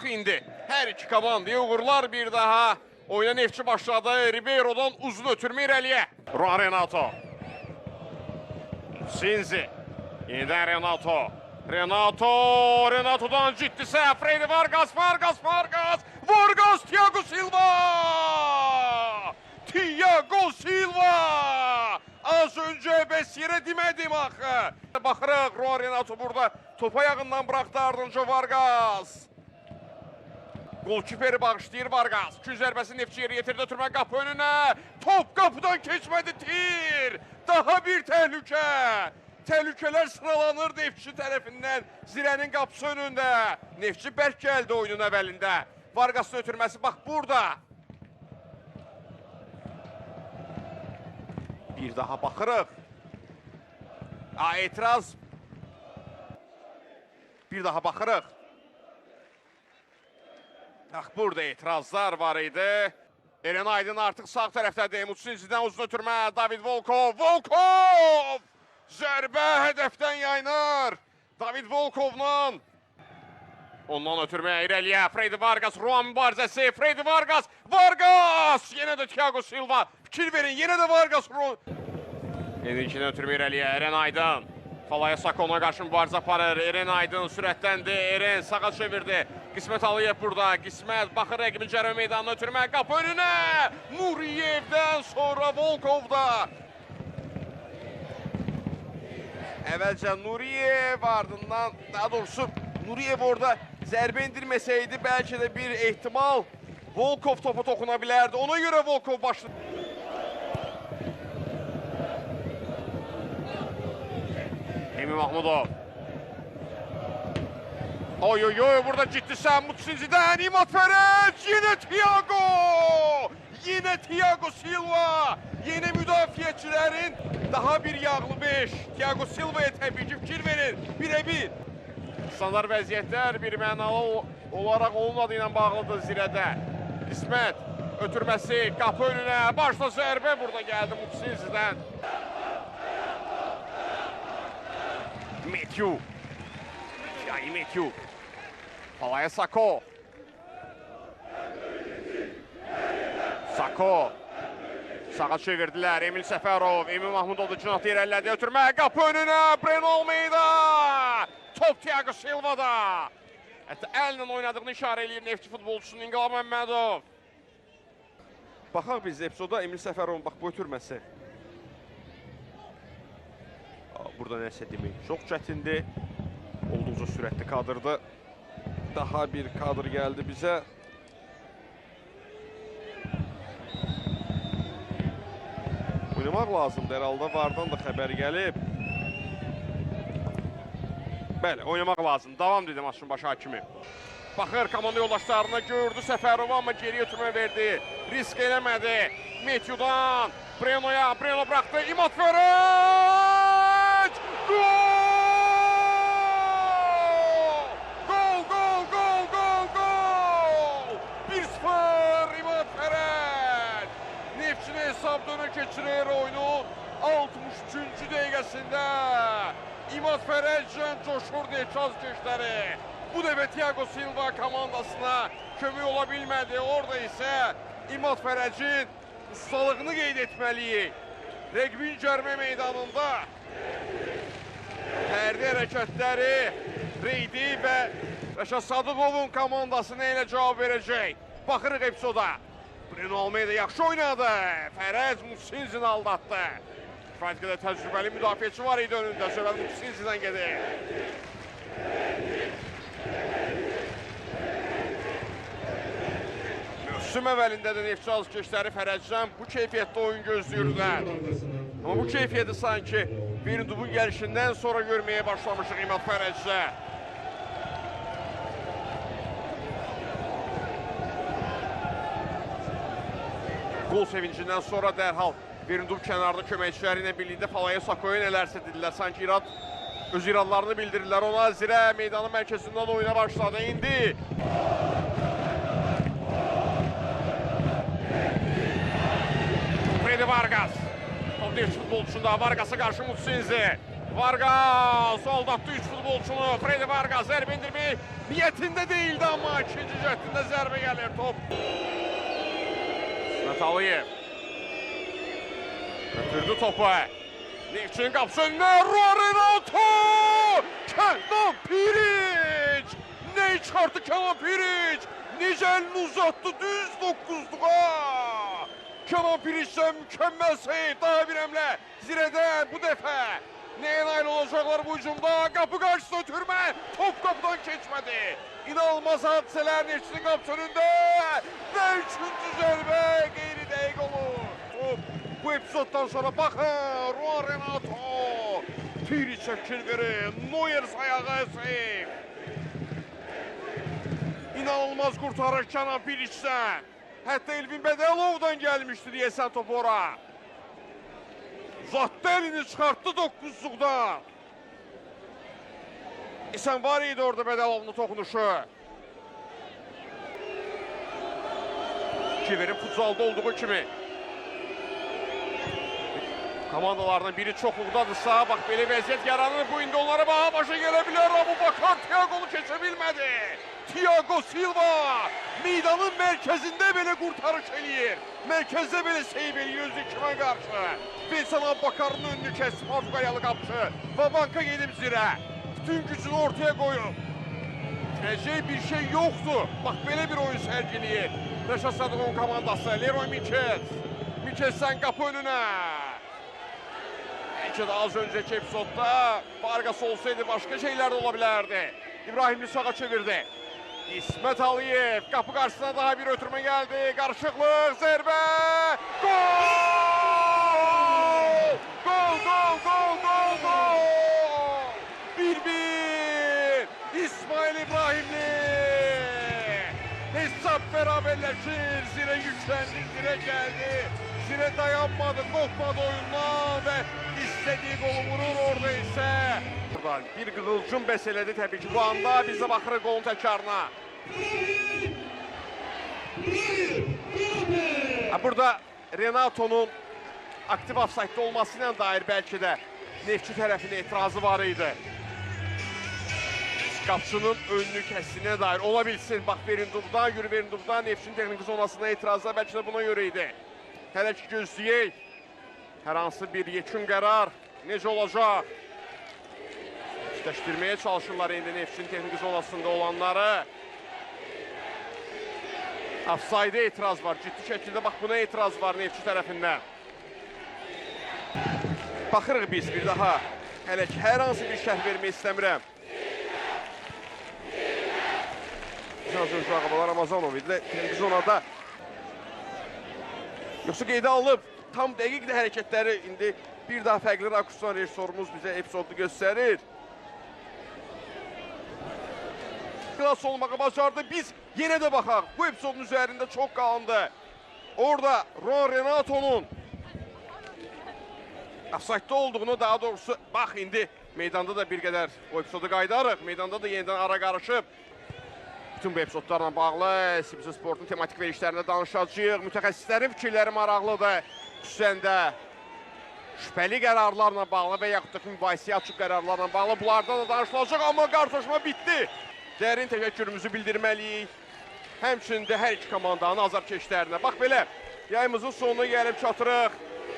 Bax indi. Hər iki komandaya uğurlar bir daha. Oyuna Neftçi başladı. Ribeiro'dan uzun ötürmə irəliyə. Juan Renato. Sinzi. Yenidən Renato. Renato'dan ciddi səhv. Freddy Vargas. Thiago Silva. Az öncə bəs yerə demədim axı. Baxırıq, Juan Renato burada top ayağından bıraktı, ardınca Vargas. Golkiperi bağışlayır Vargas. 200 zərbəsini Neftçi yeri yetirdi, ötürmə qapı önünə. Top qapıdan keçmədi, tir. Daha bir təhlükə. Təhlükələr sıralanır Neftçi tərəfindən. Zirənin qapısı önündə. Neftçi bərk gəldi oyunun əvvəlində. Vargas'ın ötürməsi bax burada. Bir daha baxırıq. Etiraz. Bir daha baxırıq. Bax burada etirazlar var idi. Eren Aydın artıq sağ tərəfdədir. Mutsinzidən uzun ötürmə. David Volkov. Zərbə hədəfdən yayınır. David Volkovla. Ondan ötürmə irəliyə. Freddy Vargas. Juan mübarizəsi. Freddy Vargas. Yenə də Thiago Silva. Fikir verin. Yenə də Vargas. Yenə ötürmə irəliyə. Eren Aydın. Falaya Sakona qarşı mübarizə aparır. Eren Aydın sürətləndi. Eren sağa çevirdi. Qismət Aliyev burada. Qismət baxır rəqibin cərə meydanına ötürmə. Qapı önünə. Nuriyevdən sonra Volkovda. Əvvəlcə Nuriyev, ardından daha doğrusu Nuriyev orada zərbə indirməsəydi bəlkə də bir ehtimal Volkov topa toxuna bilərdi. Ona görə Volkov başladı. Emin Mahmudov. Burada ciddi sən Mutsinzidən İmad Fərəc. Yenə Thiago Silva. Yeni müdafiəçilərin daha bir yağlı 5. Thiago Silva'ya təbii ki fikir verir. Birə-bir. Standart vəziyyətlər bir mənalı olaraq onun adı ilə bağlıdır zirədə. İsmət ötürməsi qapı önünə. Başla zərbə burada gəldi Mutsinzidən. Matthew. Falaya Sako. Sağa çevirdilər. Emil Səfərov. Emin Mahmudov da cinatı irəlilədi. Ötürmə qapı önünə. Breno Almeida. Top Thiago Silva'da. Hətta əllə oynadığını işarə eləyir Neftçi futbolçusunun İnqilab Məmmədov. Baxaq biz epizoda Emil Səfərovun bax bu ötürməsi. Burada nəsə demək çox çətindir. Olduqca sürətli kadrdır. Daha bir kadr gəldi bizə. Oynamaq lazımdır. Herhalde vardan da xəbər gəlib. Bəli, oynamaq lazım. Davam dedim maçın başı hakimi. Baxır komanda yoldaşlarına gördü Səfərova amma geriyə ötürmə verdi. Risk eləmədi. Matthew'dan Breno'ya. Breno bıraktı. İmad Fərəc! Gol! 1-0 İmad Fərəc! Neftçini hesab dönə keçirir oyunu 63-cü dəqiqəsində. İmad Fərəcdən coşur Neftçi azkeşləri. Bu dəfə Thiago Silva komandasına kömək ola bilmədi. Orada isə İmad Fərəcin ustalığını qeyd etməliyik. Rəqibin cərmə meydanında fərdi hərəkətləri Reydi və Rəşad Sadıqovun komandası nə ilə cavab verəcək? Baxırıq epizoda. Breno Almeida yaxşı oynadı. Fərəc Mutsinzini aldatdı. Frankada təcrübəli müdafiəçi var idi önündə. Söhbət Mutsinzidən gedir. Mövsüm əvvəlində də Neftçi azkeşləri Fərəcdən bu keyfiyyətdə oyun gözləyirdilər. Amma bu keyfiyyəti sanki Birindubun gəlişindən sonra görməyə başlamışıq İmad Fərəcdə. Gol sevincindən sonra dərhal Birindub kənarda köməkçiləri ilə birlikdə Falaya Sakoya nələrsə dedilər. Sanki öz iradlarını bildirirlər. Ona zirə meydanın mərkəzindən oyuna başladı. İndi Freddy Vargas. Top Neftçi futbolçusunda Vargas'a qarşı Mutsinzi. Vargas aldatdı 3 futbolçunu. Freddy Vargas zərbə indirmək niyyətində değildi ama ikinci cəhdində zərbə gəlir top. İsmet Aliyev götürdü topu. Neftçinin qapısı önüne Renato! Kenan Piric! Ne çıxartdı Kenan Piric? Necə əlini uzattı düz 9'luğa. Kenan Piric'den mükemmel seyir. Daha bir hamle Zire'den bu defa. Neye nail olacaklar bu hücumda? Kapı karşısına ötürme. Top kapıdan geçmedi. İnanılmaz hadiseler Neftçinin kapısı önünde. Ve 3. zərbə geri değik olur. Top bu epizoddan sonra bakın. Juan Renato. Piric fikir verir. Neuer ayağı seyir. İnanılmaz kurtarır Kenan Piric'den. Hatta Elvin Bədəlovdan gəlmişdi deyəsən top ora. Uzatdı elini çıxartdı 9'luqdan. İsən var idi orada Bədəlovun toxunuşu. Kiverin futsalda olduğu kimi. Komandalardan biri çoxluqdadırsa, bax belə vəziyyət yaranır. Bu indi onlara başa gələ bilər. Abubakar Thiago'nu keçə bilmədi. Thiago Silva meydanın merkezinde belə qurtarış eləyir. Merkezdə belə seyib eləyir özü kimə qarşı. Vincent Abubakar'ın önünü kəsib Portugalyalı qapıcı. Vabanka gedib zirə. Bütün gücünü ortaya qoyub. Gələcək bir şey yoxdur. Bax belə bir oyun sərgiləyir. Rəşad Sadıqovun komandası. Leroy Mikes. Mikes'dən qapı önünə. Belki de az önceki epizodda Vargas olsaydı başka şeyler de olabilirdi. İbrahimli sağa çevirdi. İsmet Aliyev kapı karşısına daha bir ötürme geldi. Karışıklık, zerbe. Gol! Gol, gol, gol, gol, gol! 1-1! İsmail İbrahimli! Hesap beraberleşir. Zire yüklendi, zire geldi. Zire dayanmadı, kopmadı oyundan ve istediği golü vurur orada ise. Buradan bir qığılcım bəs elədi təbii ki bu anda. Biz də baxırıq golun təkrarına. Burada Renato'nun aktif offside'da olmasına dair belki de Neftçi tərəfinin etirazı var idi. Qapçının önünü kəsdiyinə dair ola bilsin. Bax Verindub'da, yürü Verindub'da Neftçinin texniki zonasına etirazlar belki de buna görə idi. Hələ ki gözləyək. Hər hansı bir yekun qərar necə olacaq? İşləşdirməyə çalışırlar indi Neftçinin texniki zonasında olanları. Offside etiraz var. Ciddi şəkildə bax buna etiraz var Neftçi tərəfindən. Baxırıq biz bir daha. Hələ ki hər hansı bir şərh vermək istəmirəm. Az öncə Ağabalar Ramazanov idi texniki zonada. Yoxsa qeydə alınıb tam dəqiq də hərəkətləri indi bir daha fərqli rakursdan rejissorumuz bizə epizodu göstərir. Klas olmağı bacardı. Biz yenə də baxaq. Bu epizodun üzərində çox qalındı. Orada Juan Renato'nun offside'da olduğunu daha doğrusu bax indi meydanda da bir qədər o epizodu qaydarıq. Meydanda da yenidən ara qarışıb. Bütün bu epizodlarla bağlı Sibirsə Sportun tematik verişlərində danışacağıq. Mütəxəssislərin fikirləri maraqlıdır. Xüsusən də şübhəli qərarlarla bağlı və yaxud da mübahisəyə açıq qərarlarla bağlı bunlardan da danışılacaq. Amma qarşılaşma bitdi. Dərin təşəkkürümüzü bildirməliyik. Həmçində hər iki komandanın azarkeşlərinə. Bax belə, yayımızın sonuna gəlib çatırıq.